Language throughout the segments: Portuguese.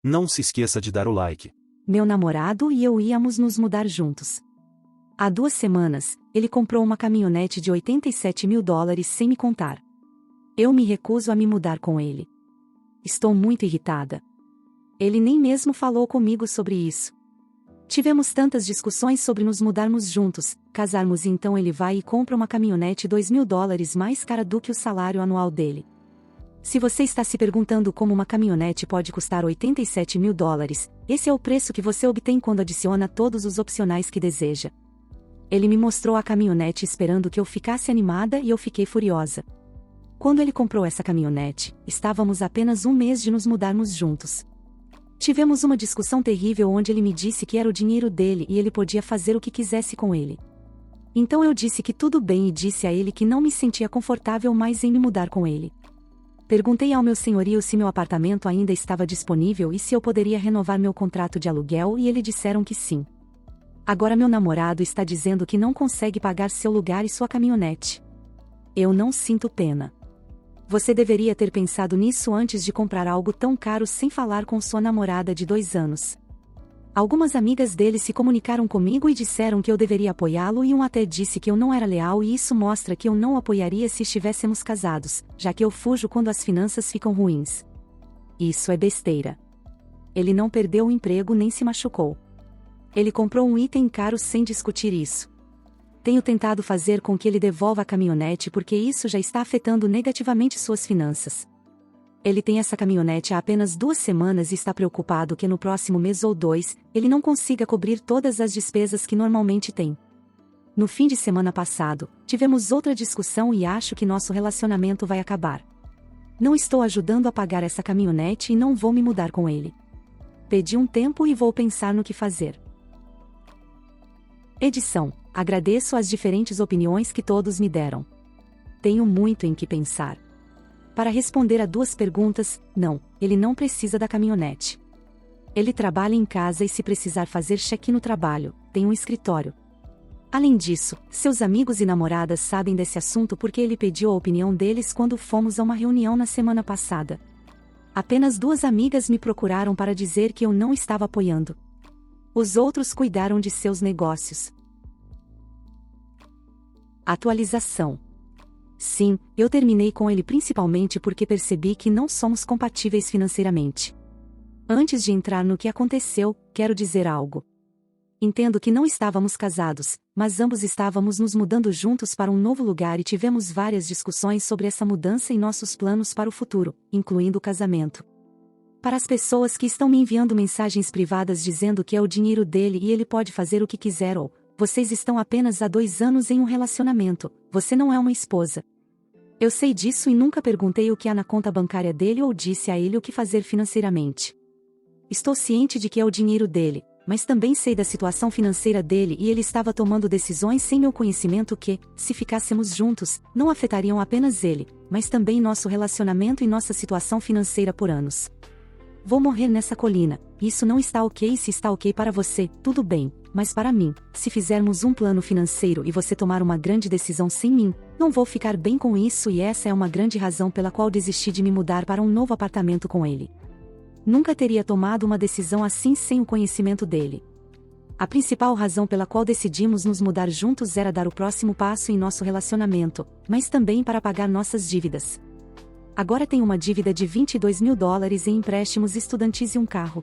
Não se esqueça de dar o like. Meu namorado e eu íamos nos mudar juntos. Há 2 semanas, ele comprou uma caminhonete de $87 mil sem me contar. Eu me recuso a me mudar com ele. Estou muito irritada. Ele nem mesmo falou comigo sobre isso. Tivemos tantas discussões sobre nos mudarmos juntos, casarmos e então ele vai e compra uma caminhonete $2 mil mais cara do que o salário anual dele. Se você está se perguntando como uma caminhonete pode custar $87 mil, esse é o preço que você obtém quando adiciona todos os opcionais que deseja. Ele me mostrou a caminhonete esperando que eu ficasse animada e eu fiquei furiosa. Quando ele comprou essa caminhonete, estávamos a apenas 1 mês de nos mudarmos juntos. Tivemos uma discussão terrível onde ele me disse que era o dinheiro dele e ele podia fazer o que quisesse com ele. Então eu disse que tudo bem e disse a ele que não me sentia confortável mais em me mudar com ele. Perguntei ao meu senhorio se meu apartamento ainda estava disponível e se eu poderia renovar meu contrato de aluguel e eles disseram que sim. Agora meu namorado está dizendo que não consegue pagar seu lugar e sua caminhonete. Eu não sinto pena. Você deveria ter pensado nisso antes de comprar algo tão caro sem falar com sua namorada de 2 anos. Algumas amigas dele se comunicaram comigo e disseram que eu deveria apoiá-lo e um até disse que eu não era leal e isso mostra que eu não o apoiaria se estivéssemos casados, já que eu fujo quando as finanças ficam ruins. Isso é besteira. Ele não perdeu o emprego nem se machucou. Ele comprou um item caro sem discutir isso. Tenho tentado fazer com que ele devolva a caminhonete porque isso já está afetando negativamente suas finanças. Ele tem essa caminhonete há apenas 2 semanas e está preocupado que no próximo mês ou 2, ele não consiga cobrir todas as despesas que normalmente tem. No fim de semana passado, tivemos outra discussão e acho que nosso relacionamento vai acabar. Não estou ajudando a pagar essa caminhonete e não vou me mudar com ele. Pedi um tempo e vou pensar no que fazer. Edição: agradeço as diferentes opiniões que todos me deram. Tenho muito em que pensar. Para responder a 2 perguntas, não, ele não precisa da caminhonete. Ele trabalha em casa e se precisar fazer check-in no trabalho, tem um escritório. Além disso, seus amigos e namoradas sabem desse assunto porque ele pediu a opinião deles quando fomos a uma reunião na semana passada. Apenas 2 amigas me procuraram para dizer que eu não estava apoiando. Os outros cuidaram de seus negócios. Atualização. Sim, eu terminei com ele principalmente porque percebi que não somos compatíveis financeiramente. Antes de entrar no que aconteceu, quero dizer algo. Entendo que não estávamos casados, mas ambos estávamos nos mudando juntos para um novo lugar e tivemos várias discussões sobre essa mudança e nossos planos para o futuro, incluindo o casamento. Para as pessoas que estão me enviando mensagens privadas dizendo que é o dinheiro dele e ele pode fazer o que quiser ou vocês estão apenas há 2 anos em um relacionamento, você não é uma esposa. Eu sei disso e nunca perguntei o que há na conta bancária dele ou disse a ele o que fazer financeiramente. Estou ciente de que é o dinheiro dele, mas também sei da situação financeira dele e ele estava tomando decisões sem meu conhecimento que, se ficássemos juntos, não afetariam apenas ele, mas também nosso relacionamento e nossa situação financeira por anos. Vou morrer nessa colina, isso não está ok. Se está ok para você, tudo bem, mas para mim, se fizermos um plano financeiro e você tomar uma grande decisão sem mim, não vou ficar bem com isso e essa é uma grande razão pela qual desisti de me mudar para um novo apartamento com ele. Nunca teria tomado uma decisão assim sem o conhecimento dele. A principal razão pela qual decidimos nos mudar juntos era dar o próximo passo em nosso relacionamento, mas também para pagar nossas dívidas. Agora tenho uma dívida de $22 mil em empréstimos estudantis e um carro.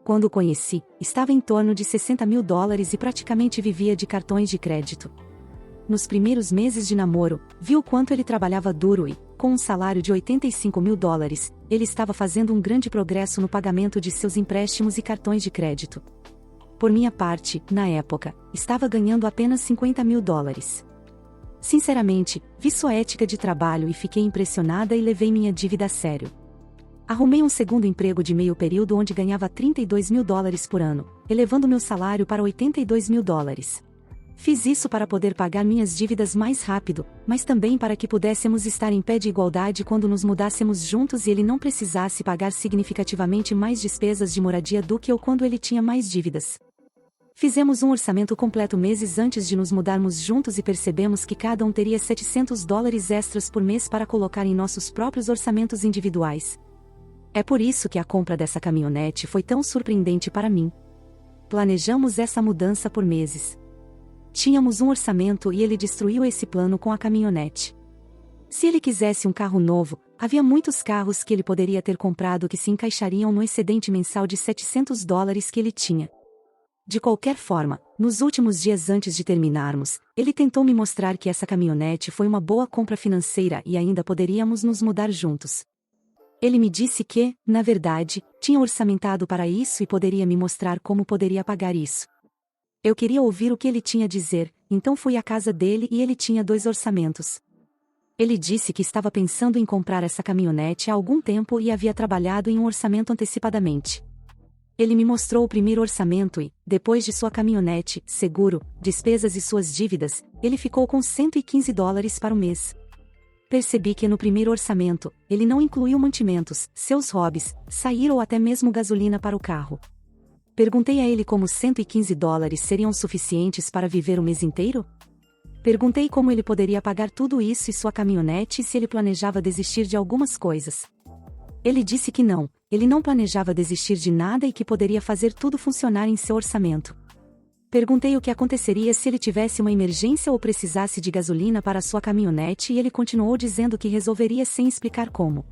Quando o conheci, estava em torno de $60 mil e praticamente vivia de cartões de crédito. Nos primeiros meses de namoro, vi o quanto ele trabalhava duro e, com um salário de $85 mil, ele estava fazendo um grande progresso no pagamento de seus empréstimos e cartões de crédito. Por minha parte, na época, estava ganhando apenas $50 mil. Sinceramente, vi sua ética de trabalho e fiquei impressionada e levei minha dívida a sério. Arrumei um segundo emprego de meio período onde ganhava $32 mil por ano, elevando meu salário para $82 mil. Fiz isso para poder pagar minhas dívidas mais rápido, mas também para que pudéssemos estar em pé de igualdade quando nos mudássemos juntos e ele não precisasse pagar significativamente mais despesas de moradia do que eu quando ele tinha mais dívidas. Fizemos um orçamento completo meses antes de nos mudarmos juntos e percebemos que cada um teria $700 extras por mês para colocar em nossos próprios orçamentos individuais. É por isso que a compra dessa caminhonete foi tão surpreendente para mim. Planejamos essa mudança por meses. Tínhamos um orçamento e ele destruiu esse plano com a caminhonete. Se ele quisesse um carro novo, havia muitos carros que ele poderia ter comprado que se encaixariam no excedente mensal de $700 que ele tinha. De qualquer forma, nos últimos dias antes de terminarmos, ele tentou me mostrar que essa caminhonete foi uma boa compra financeira e ainda poderíamos nos mudar juntos. Ele me disse que, na verdade, tinha orçamentado para isso e poderia me mostrar como poderia pagar isso. Eu queria ouvir o que ele tinha a dizer, então fui à casa dele e ele tinha 2 orçamentos. Ele disse que estava pensando em comprar essa caminhonete há algum tempo e havia trabalhado em um orçamento antecipadamente. Ele me mostrou o primeiro orçamento e, depois de sua caminhonete, seguro, despesas e suas dívidas, ele ficou com $115 para o mês. Percebi que no primeiro orçamento, ele não incluiu mantimentos, seus hobbies, sair ou até mesmo gasolina para o carro. Perguntei a ele como $115 seriam suficientes para viver o mês inteiro? Perguntei como ele poderia pagar tudo isso e sua caminhonete e se ele planejava desistir de algumas coisas. Ele disse que não, ele não planejava desistir de nada e que poderia fazer tudo funcionar em seu orçamento. Perguntei o que aconteceria se ele tivesse uma emergência ou precisasse de gasolina para sua caminhonete e ele continuou dizendo que resolveria sem explicar como.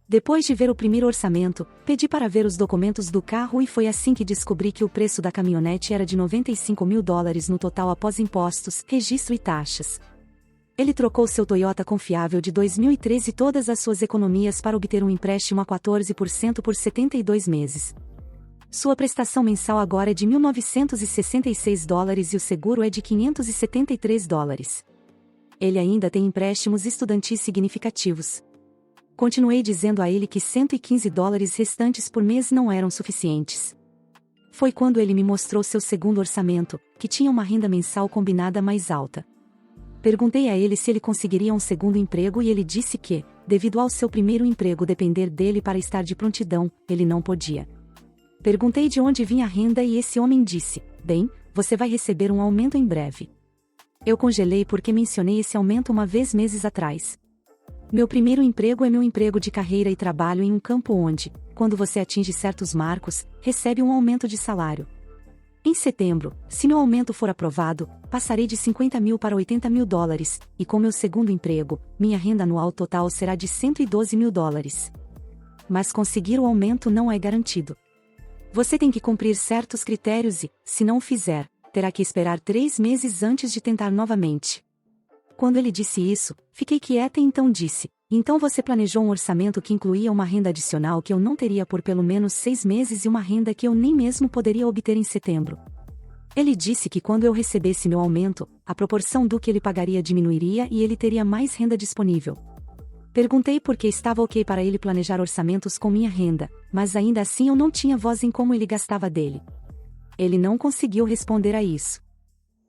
Depois de ver o primeiro orçamento, pedi para ver os documentos do carro e foi assim que descobri que o preço da caminhonete era de $95.000 no total após impostos, registro e taxas. Ele trocou seu Toyota confiável de 2013 e todas as suas economias para obter um empréstimo a 14% por 72 meses. Sua prestação mensal agora é de $1.966 e o seguro é de $573. Ele ainda tem empréstimos estudantis significativos. Continuei dizendo a ele que $115 restantes por mês não eram suficientes. Foi quando ele me mostrou seu segundo orçamento, que tinha uma renda mensal combinada mais alta. Perguntei a ele se ele conseguiria um segundo emprego e ele disse que, devido ao seu primeiro emprego depender dele para estar de prontidão, ele não podia. Perguntei de onde vinha a renda e esse homem disse: "Bem, você vai receber um aumento em breve." Eu congelei porque mencionei esse aumento uma vez meses atrás. Meu primeiro emprego é meu emprego de carreira e trabalho em um campo onde, quando você atinge certos marcos, recebe um aumento de salário. Em setembro, se meu aumento for aprovado, passarei de $50.000 para $80.000, e com meu segundo emprego, minha renda anual total será de $112.000. Mas conseguir o aumento não é garantido. Você tem que cumprir certos critérios e, se não o fizer, terá que esperar 3 meses antes de tentar novamente. Quando ele disse isso, fiquei quieta e então disse: "Então você planejou um orçamento que incluía uma renda adicional que eu não teria por pelo menos 6 meses e uma renda que eu nem mesmo poderia obter em setembro." Ele disse que quando eu recebesse meu aumento, a proporção do que ele pagaria diminuiria e ele teria mais renda disponível. Perguntei por que estava ok para ele planejar orçamentos com minha renda, mas ainda assim eu não tinha voz em como ele gastava dele. Ele não conseguiu responder a isso.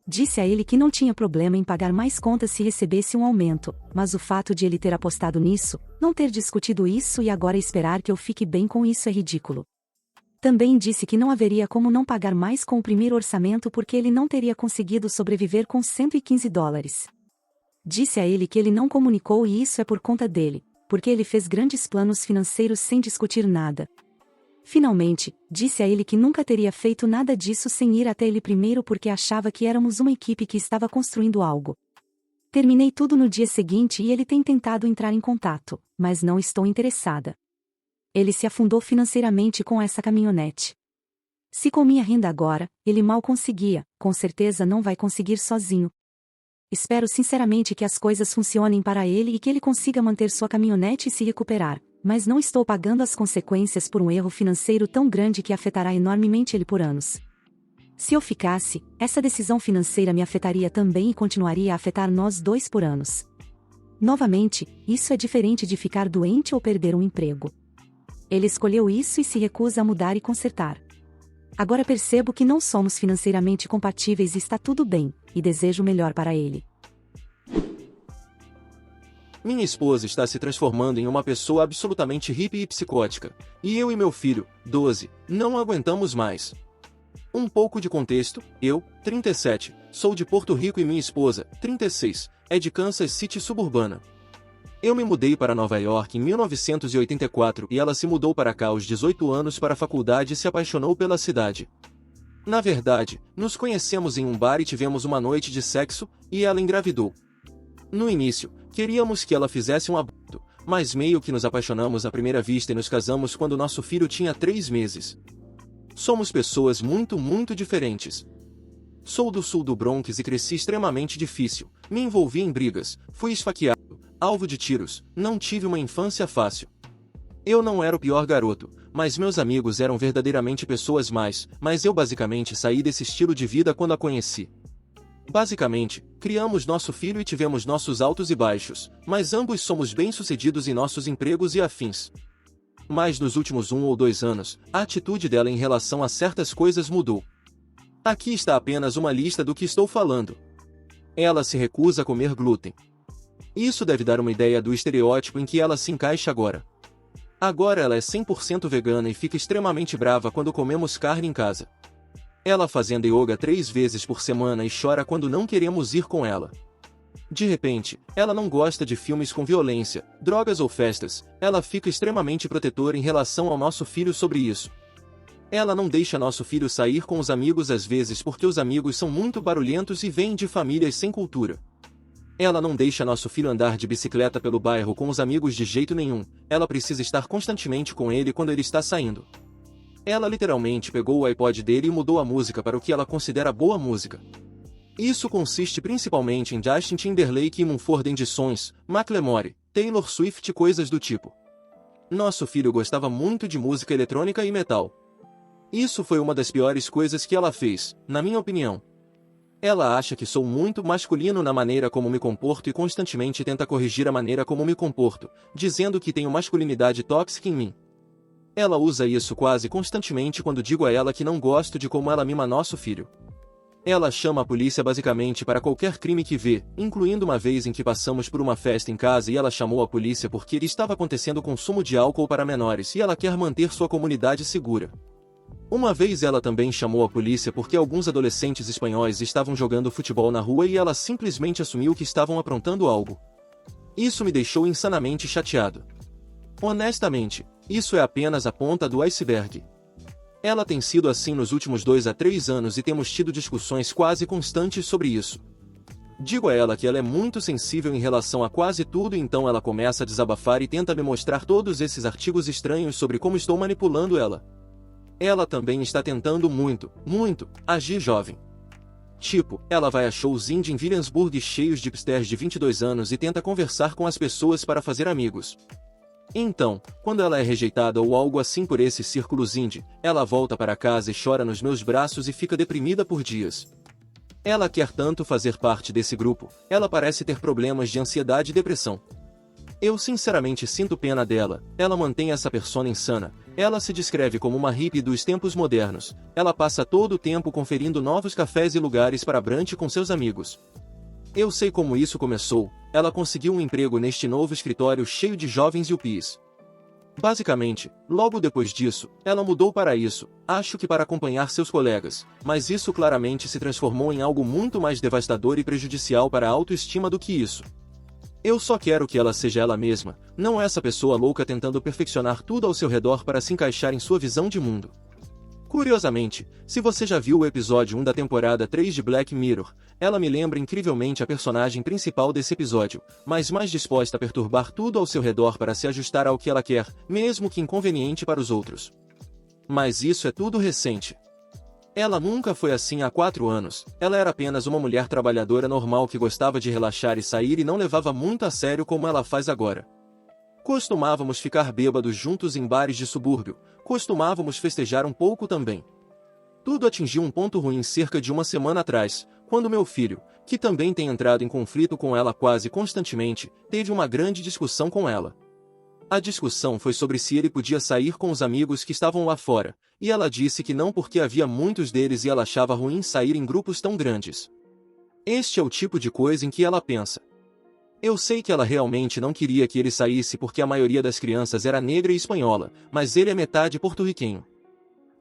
Disse a ele que não tinha problema em pagar mais contas se recebesse um aumento, mas o fato de ele ter apostado nisso, não ter discutido isso e agora esperar que eu fique bem com isso é ridículo. Também disse que não haveria como não pagar mais com o primeiro orçamento porque ele não teria conseguido sobreviver com $115. Disse a ele que ele não comunicou e isso é por conta dele, porque ele fez grandes planos financeiros sem discutir nada. Finalmente, disse a ele que nunca teria feito nada disso sem ir até ele primeiro porque achava que éramos uma equipe que estava construindo algo. Terminei tudo no dia seguinte e ele tem tentado entrar em contato, mas não estou interessada. Ele se afundou financeiramente com essa caminhonete. Se com minha renda agora, ele mal conseguia, com certeza não vai conseguir sozinho. Espero sinceramente que as coisas funcionem para ele e que ele consiga manter sua caminhonete e se recuperar, mas não estou pagando as consequências por um erro financeiro tão grande que afetará enormemente ele por anos. Se eu ficasse, essa decisão financeira me afetaria também e continuaria a afetar nós dois por anos. Novamente, isso é diferente de ficar doente ou perder um emprego. Ele escolheu isso e se recusa a mudar e consertar. Agora percebo que não somos financeiramente compatíveis e está tudo bem, e desejo o melhor para ele. Minha esposa está se transformando em uma pessoa absolutamente hippie e psicótica, e eu e meu filho, 12, não aguentamos mais. Um pouco de contexto: eu, 37, sou de Porto Rico e minha esposa, 36, é de Kansas City suburbana. Eu me mudei para Nova York em 1984 e ela se mudou para cá aos 18 anos para a faculdade e se apaixonou pela cidade. Na verdade, nos conhecemos em um bar e tivemos uma noite de sexo, e ela engravidou. No início, queríamos que ela fizesse um aborto, mas meio que nos apaixonamos à primeira vista e nos casamos quando nosso filho tinha 3 meses. Somos pessoas muito diferentes. Sou do sul do Bronx e cresci extremamente difícil, me envolvi em brigas, fui esfaqueado, alvo de tiros, não tive uma infância fácil. Eu não era o pior garoto, mas meus amigos eram verdadeiramente pessoas mas eu basicamente saí desse estilo de vida quando a conheci. Basicamente, criamos nosso filho e tivemos nossos altos e baixos, mas ambos somos bem-sucedidos em nossos empregos e afins. Mas nos últimos 1 ou 2 anos, a atitude dela em relação a certas coisas mudou. Aqui está apenas uma lista do que estou falando. Ela se recusa a comer glúten. Isso deve dar uma ideia do estereótipo em que ela se encaixa agora. Agora ela é 100% vegana e fica extremamente brava quando comemos carne em casa. Ela fazendo yoga 3 vezes por semana e chora quando não queremos ir com ela. De repente, ela não gosta de filmes com violência, drogas ou festas, ela fica extremamente protetora em relação ao nosso filho sobre isso. Ela não deixa nosso filho sair com os amigos às vezes porque os amigos são muito barulhentos e vêm de famílias sem cultura. Ela não deixa nosso filho andar de bicicleta pelo bairro com os amigos de jeito nenhum, ela precisa estar constantemente com ele quando ele está saindo. Ela literalmente pegou o iPod dele e mudou a música para o que ela considera boa música. Isso consiste principalmente em Justin Timberlake e Mumford Sons, Macklemore, Taylor Swift e coisas do tipo. Nosso filho gostava muito de música eletrônica e metal. Isso foi uma das piores coisas que ela fez, na minha opinião. Ela acha que sou muito masculino na maneira como me comporto e constantemente tenta corrigir a maneira como me comporto, dizendo que tenho masculinidade tóxica em mim. Ela usa isso quase constantemente quando digo a ela que não gosto de como ela mima nosso filho. Ela chama a polícia basicamente para qualquer crime que vê, incluindo uma vez em que passamos por uma festa em casa e ela chamou a polícia porque estava acontecendo consumo de álcool para menores e ela quer manter sua comunidade segura. Uma vez ela também chamou a polícia porque alguns adolescentes espanhóis estavam jogando futebol na rua e ela simplesmente assumiu que estavam aprontando algo. Isso me deixou insanamente chateado. Honestamente, isso é apenas a ponta do iceberg. Ela tem sido assim nos últimos 2 a 3 anos e temos tido discussões quase constantes sobre isso. Digo a ela que ela é muito sensível em relação a quase tudo e então ela começa a desabafar e tenta me mostrar todos esses artigos estranhos sobre como estou manipulando ela. Ela também está tentando muito, agir jovem. Tipo, ela vai a shows indie em Williamsburg cheios de hipsters de 22 anos e tenta conversar com as pessoas para fazer amigos. Então, quando ela é rejeitada ou algo assim por esses círculos indie, ela volta para casa e chora nos meus braços e fica deprimida por dias. Ela quer tanto fazer parte desse grupo, ela parece ter problemas de ansiedade e depressão. Eu sinceramente sinto pena dela, ela mantém essa persona insana, ela se descreve como uma hippie dos tempos modernos, ela passa todo o tempo conferindo novos cafés e lugares para brunch com seus amigos. Eu sei como isso começou, ela conseguiu um emprego neste novo escritório cheio de jovens yuppies. Basicamente, logo depois disso, ela mudou para isso, acho que para acompanhar seus colegas, mas isso claramente se transformou em algo muito mais devastador e prejudicial para a autoestima do que isso. Eu só quero que ela seja ela mesma, não essa pessoa louca tentando perfeccionar tudo ao seu redor para se encaixar em sua visão de mundo. Curiosamente, se você já viu o episódio 1 da temporada 3 de Black Mirror, ela me lembra incrivelmente a personagem principal desse episódio, mas mais disposta a perturbar tudo ao seu redor para se ajustar ao que ela quer, mesmo que inconveniente para os outros. Mas isso é tudo recente. Ela nunca foi assim há 4 anos, ela era apenas uma mulher trabalhadora normal que gostava de relaxar e sair e não levava muito a sério como ela faz agora. Costumávamos ficar bêbados juntos em bares de subúrbio, costumávamos festejar um pouco também. Tudo atingiu um ponto ruim cerca de 1 semana atrás, quando meu filho, que também tem entrado em conflito com ela quase constantemente, teve uma grande discussão com ela. A discussão foi sobre se ele podia sair com os amigos que estavam lá fora, e ela disse que não porque havia muitos deles e ela achava ruim sair em grupos tão grandes. Este é o tipo de coisa em que ela pensa. Eu sei que ela realmente não queria que ele saísse porque a maioria das crianças era negra e espanhola, mas ele é metade porto-riquenho.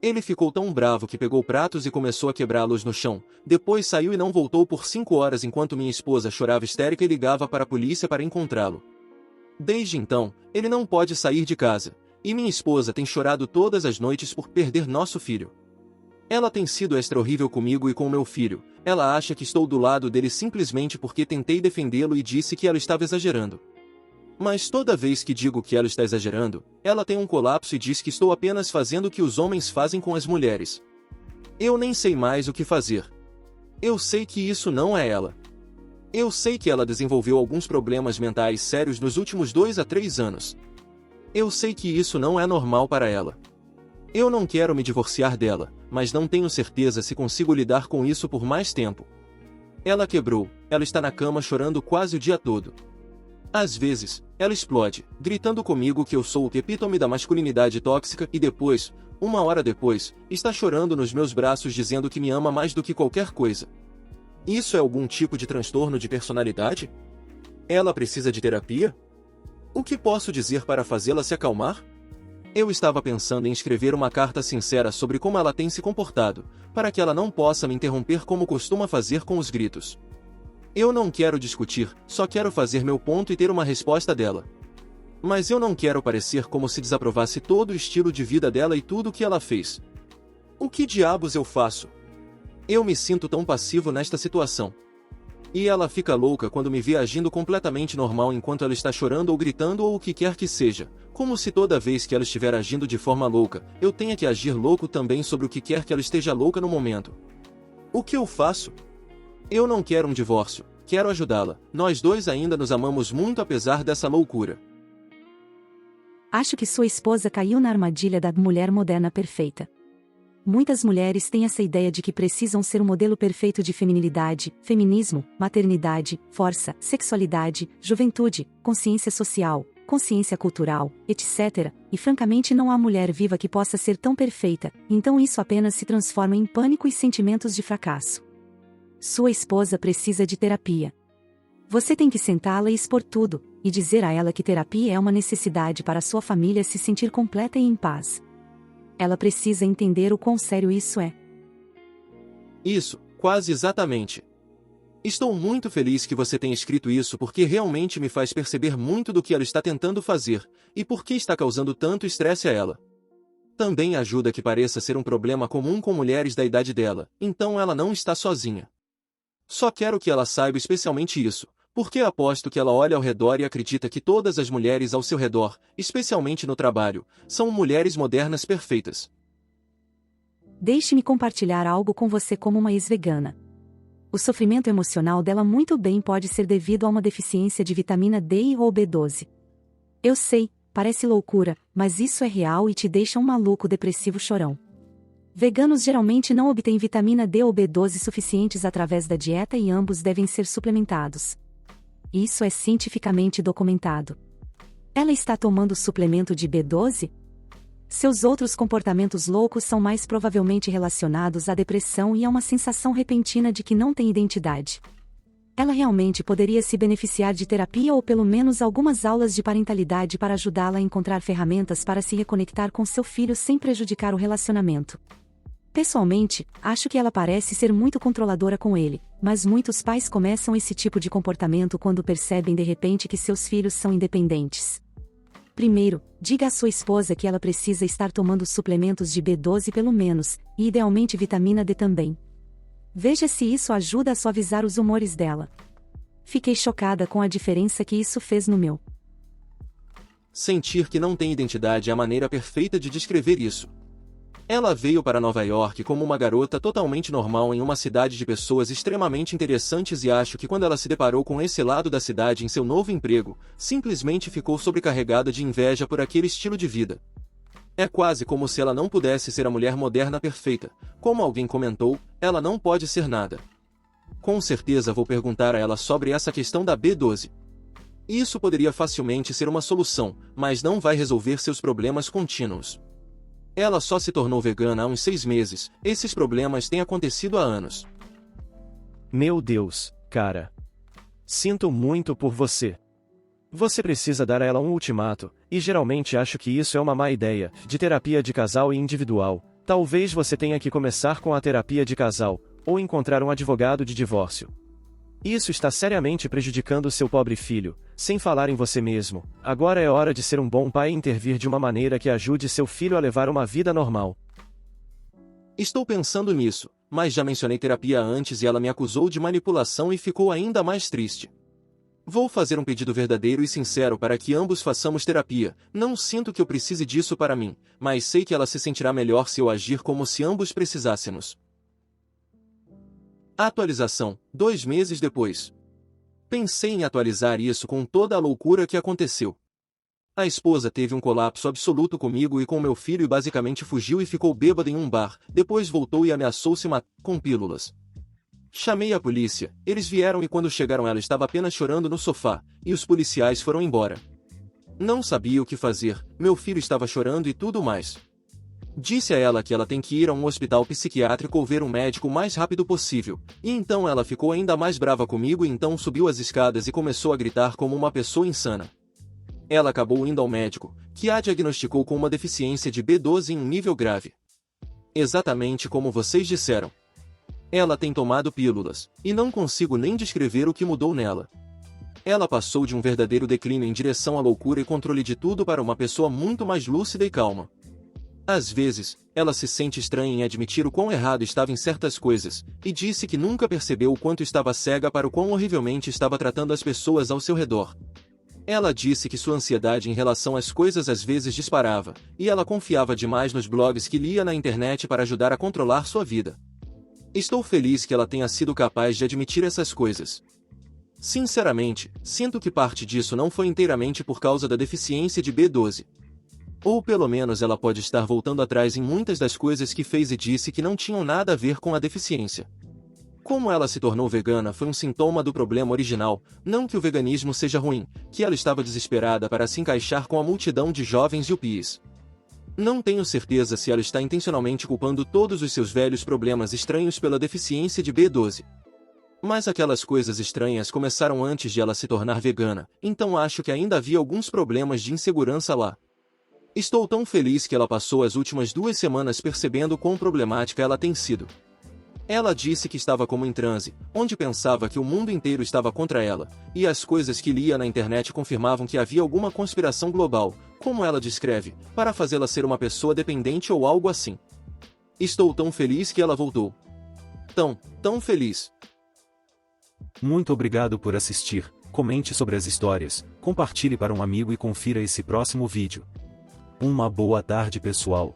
Ele ficou tão bravo que pegou pratos e começou a quebrá-los no chão, depois saiu e não voltou por 5 horas enquanto minha esposa chorava histérica e ligava para a polícia para encontrá-lo. Desde então, ele não pode sair de casa, e minha esposa tem chorado todas as noites por perder nosso filho. Ela tem sido extra horrível comigo e com meu filho. Ela acha que estou do lado dele simplesmente porque tentei defendê-lo e disse que ela estava exagerando. Mas toda vez que digo que ela está exagerando, ela tem um colapso e diz que estou apenas fazendo o que os homens fazem com as mulheres. Eu nem sei mais o que fazer. Eu sei que isso não é ela. Eu sei que ela desenvolveu alguns problemas mentais sérios nos últimos 2 a 3 anos. Eu sei que isso não é normal para ela. Eu não quero me divorciar dela, mas não tenho certeza se consigo lidar com isso por mais tempo. Ela quebrou, ela está na cama chorando quase o dia todo. Às vezes, ela explode, gritando comigo que eu sou o epítome da masculinidade tóxica e depois, 1 hora depois, está chorando nos meus braços dizendo que me ama mais do que qualquer coisa. Isso é algum tipo de transtorno de personalidade? Ela precisa de terapia? O que posso dizer para fazê-la se acalmar? Eu estava pensando em escrever uma carta sincera sobre como ela tem se comportado, para que ela não possa me interromper como costuma fazer com os gritos. Eu não quero discutir, só quero fazer meu ponto e ter uma resposta dela. Mas eu não quero parecer como se desaprovasse todo o estilo de vida dela e tudo o que ela fez. O que diabos eu faço? Eu me sinto tão passivo nesta situação. E ela fica louca quando me vê agindo completamente normal enquanto ela está chorando ou gritando ou o que quer que seja, como se toda vez que ela estiver agindo de forma louca, eu tenha que agir louco também sobre o que quer que ela esteja louca no momento. O que eu faço? Eu não quero um divórcio, quero ajudá-la. Nós dois ainda nos amamos muito apesar dessa loucura. Acho que sua esposa caiu na armadilha da mulher moderna perfeita. Muitas mulheres têm essa ideia de que precisam ser o modelo perfeito de feminilidade, feminismo, maternidade, força, sexualidade, juventude, consciência social, consciência cultural, etc. E francamente não há mulher viva que possa ser tão perfeita, então isso apenas se transforma em pânico e sentimentos de fracasso. Sua esposa precisa de terapia. Você tem que sentá-la e expor tudo, e dizer a ela que terapia é uma necessidade para sua família se sentir completa e em paz. Ela precisa entender o quão sério isso é. Isso, quase exatamente. Estou muito feliz que você tenha escrito isso porque realmente me faz perceber muito do que ela está tentando fazer, e por que está causando tanto estresse a ela. Também ajuda que pareça ser um problema comum com mulheres da idade dela, então ela não está sozinha. Só quero que ela saiba especialmente isso, porque aposto que ela olha ao redor e acredita que todas as mulheres ao seu redor, especialmente no trabalho, são mulheres modernas perfeitas. Deixe-me compartilhar algo com você como uma ex-vegana. O sofrimento emocional dela muito bem pode ser devido a uma deficiência de vitamina D ou B12. Eu sei, parece loucura, mas isso é real e te deixa um maluco depressivo chorão. Veganos geralmente não obtêm vitamina D ou B12 suficientes através da dieta e ambos devem ser suplementados. Isso é cientificamente documentado. Ela está tomando suplemento de B12? Seus outros comportamentos loucos são mais provavelmente relacionados à depressão e a uma sensação repentina de que não tem identidade. Ela realmente poderia se beneficiar de terapia ou pelo menos algumas aulas de parentalidade para ajudá-la a encontrar ferramentas para se reconectar com seu filho sem prejudicar o relacionamento. Pessoalmente, acho que ela parece ser muito controladora com ele, mas muitos pais começam esse tipo de comportamento quando percebem de repente que seus filhos são independentes. Primeiro, diga à sua esposa que ela precisa estar tomando suplementos de B12 pelo menos, e idealmente vitamina D também. Veja se isso ajuda a suavizar os humores dela. Fiquei chocada com a diferença que isso fez no meu. Sentir que não tem identidade é a maneira perfeita de descrever isso. Ela veio para Nova York como uma garota totalmente normal em uma cidade de pessoas extremamente interessantes e acho que quando ela se deparou com esse lado da cidade em seu novo emprego, simplesmente ficou sobrecarregada de inveja por aquele estilo de vida. É quase como se ela não pudesse ser a mulher moderna perfeita. Como alguém comentou, ela não pode ser nada. Com certeza vou perguntar a ela sobre essa questão da B12. Isso poderia facilmente ser uma solução, mas não vai resolver seus problemas contínuos. Ela só se tornou vegana há uns 6 meses, esses problemas têm acontecido há anos. Meu Deus, cara. Sinto muito por você. Você precisa dar a ela um ultimato, e geralmente acho que isso é uma má ideia, de terapia de casal e individual. Talvez você tenha que começar com a terapia de casal, ou encontrar um advogado de divórcio. Isso está seriamente prejudicando seu pobre filho. sem falar em você mesmo. Agora é hora de ser um bom pai e intervir de uma maneira que ajude seu filho a levar uma vida normal. Estou pensando nisso, mas já mencionei terapia antes e ela me acusou de manipulação e ficou ainda mais triste. Vou fazer um pedido verdadeiro e sincero para que ambos façamos terapia. Não sinto que eu precise disso para mim, mas sei que ela se sentirá melhor se eu agir como se ambos precisássemos. Atualização, 2 meses depois. Pensei em atualizar isso com toda a loucura que aconteceu. A esposa teve um colapso absoluto comigo e com meu filho e basicamente fugiu e ficou bêbada em um bar, depois voltou e ameaçou se matar com pílulas. Chamei a polícia, eles vieram e quando chegaram ela estava apenas chorando no sofá, e os policiais foram embora. Não sabia o que fazer, meu filho estava chorando e tudo mais. Disse a ela que ela tem que ir a um hospital psiquiátrico ou ver um médico o mais rápido possível, e então ela ficou ainda mais brava comigo e então subiu as escadas e começou a gritar como uma pessoa insana. Ela acabou indo ao médico, que a diagnosticou com uma deficiência de B12 em um nível grave. Exatamente como vocês disseram. Ela tem tomado pílulas, e não consigo nem descrever o que mudou nela. Ela passou de um verdadeiro declínio em direção à loucura e controle de tudo para uma pessoa muito mais lúcida e calma. Às vezes, ela se sente estranha em admitir o quão errado estava em certas coisas, e disse que nunca percebeu o quanto estava cega para o quão horrivelmente estava tratando as pessoas ao seu redor. Ela disse que sua ansiedade em relação às coisas às vezes disparava, e ela confiava demais nos blogs que lia na internet para ajudar a controlar sua vida. Estou feliz que ela tenha sido capaz de admitir essas coisas. Sinceramente, sinto que parte disso não foi inteiramente por causa da deficiência de B12. Ou pelo menos ela pode estar voltando atrás em muitas das coisas que fez e disse que não tinham nada a ver com a deficiência. Como ela se tornou vegana foi um sintoma do problema original, não que o veganismo seja ruim, que ela estava desesperada para se encaixar com a multidão de jovens yuppies. Não tenho certeza se ela está intencionalmente culpando todos os seus velhos problemas estranhos pela deficiência de B12. Mas aquelas coisas estranhas começaram antes de ela se tornar vegana, então acho que ainda havia alguns problemas de insegurança lá. Estou tão feliz que ela passou as últimas 2 semanas percebendo quão problemática ela tem sido. Ela disse que estava como em transe, onde pensava que o mundo inteiro estava contra ela, e as coisas que lia na internet confirmavam que havia alguma conspiração global, como ela descreve, para fazê-la ser uma pessoa dependente ou algo assim. Estou tão feliz que ela voltou. Tão feliz. Muito obrigado por assistir, comente sobre as histórias, compartilhe para um amigo e confira esse próximo vídeo. Uma boa tarde pessoal.